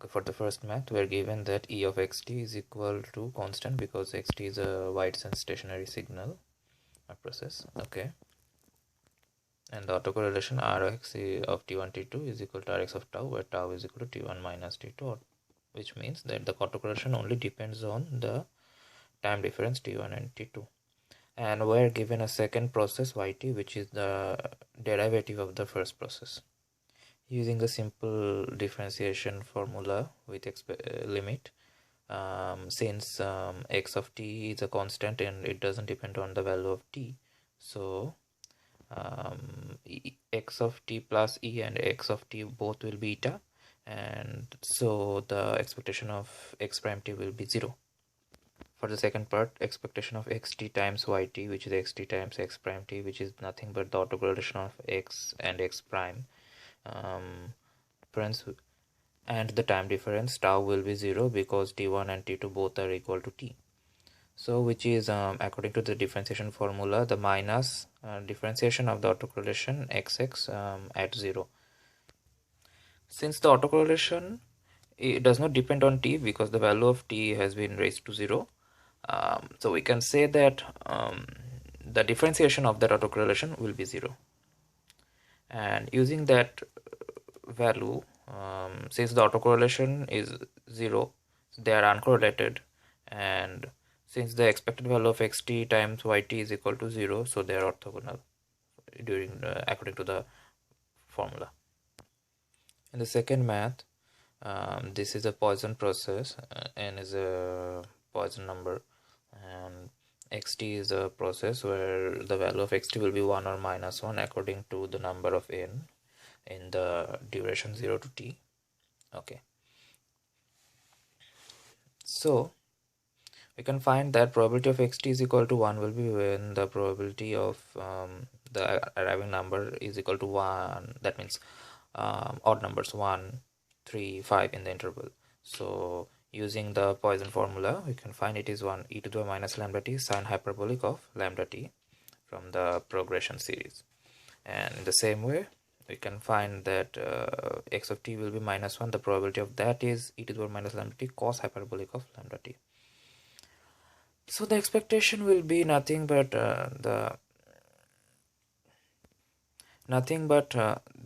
Okay, for the first math, we're given that E of xt is equal to constant because xt is a wide sense stationary signal or process. Okay, and the autocorrelation Rx of t1 t2 is equal to Rx of tau, where tau is equal to t1 minus t2, which means that the autocorrelation only depends on the time difference t1 and t2. And we're given a second process yt, which is the derivative of the first process. Using a simple differentiation formula with limit, since x of t is a constant and it doesn't depend on the value of t, so x of t plus e and x of t both will be eta, and so the expectation of x prime t will be 0. For the second part, expectation of xt times yt, which is xt times x prime t, which is nothing but the autocorrelation of x and x prime, and the time difference tau will be 0 because t1 and t2 both are equal to t. So which is according to the differentiation formula, the minus differentiation of the autocorrelation xx at 0. Since the autocorrelation, it does not depend on t because the value of t has been raised to 0, so we can say that the differentiation of that autocorrelation will be 0. And using that value, since the autocorrelation is 0, they are uncorrelated, and since the expected value of xt times yt is equal to 0, so they are orthogonal according to the formula. In the second math, this is a Poisson process. N is a Poisson number, and xt is a process where the value of xt will be 1 or minus 1 according to the number of n in the duration 0 to t. Okay, so we can find that probability of xt is equal to 1 will be when the probability of the arriving number is equal to 1. That means odd numbers 1, 3, 5 in the interval. So using the Poisson formula, we can find it is 1 e to the minus lambda t sine hyperbolic of lambda t from the progression series. And in the same way, we can find that x of t will be minus 1. The probability of that is e to the minus lambda t cos hyperbolic of lambda t. So the expectation will be nothing but the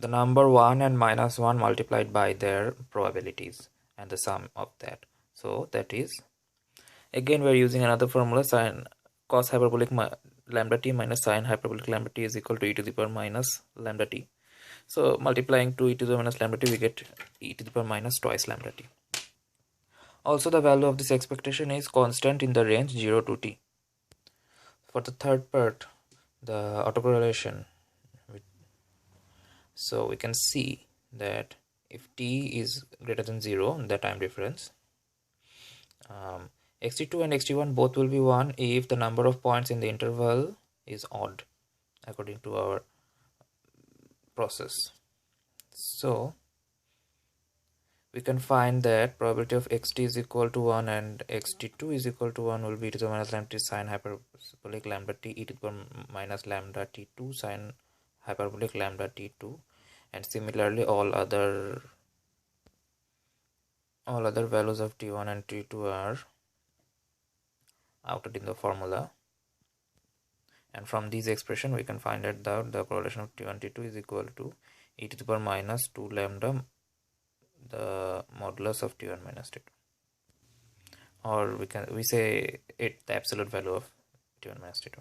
number 1 and minus 1 multiplied by their probabilities and the sum of that. So that is, again we are using another formula, sine cos hyperbolic lambda t minus sine hyperbolic lambda t is equal to e to the power minus lambda t. So multiplying to e to the minus lambda t, we get e to the power minus twice lambda t. Also the value of this expectation is constant in the range 0 to t. For the third part, the autocorrelation, so we can see that if t is greater than 0, the time difference, xt2 and xt1 both will be 1 if the number of points in the interval is odd according to our process. So we can find that probability of xt is equal to 1 and xt2 is equal to 1 will be e to the minus lambda t sine hyperbolic lambda t e to the minus lambda t2 sine hyperbolic lambda t2, and similarly all other values of t1 and t2 are outed in the formula, and from these expression we can find that the correlation of t1 t2 is equal to e to the power minus 2 lambda the modulus of t1 minus t2, or we say it the absolute value of t1 minus t2.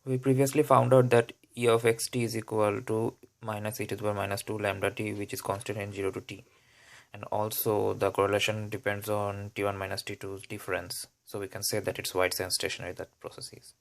We previously found out that e of xt is equal to minus e to the power minus 2 lambda t, which is constant in 0 to t, and also the correlation depends on t1 minus t2's difference, so we can say that it's wide sense stationary, that process is.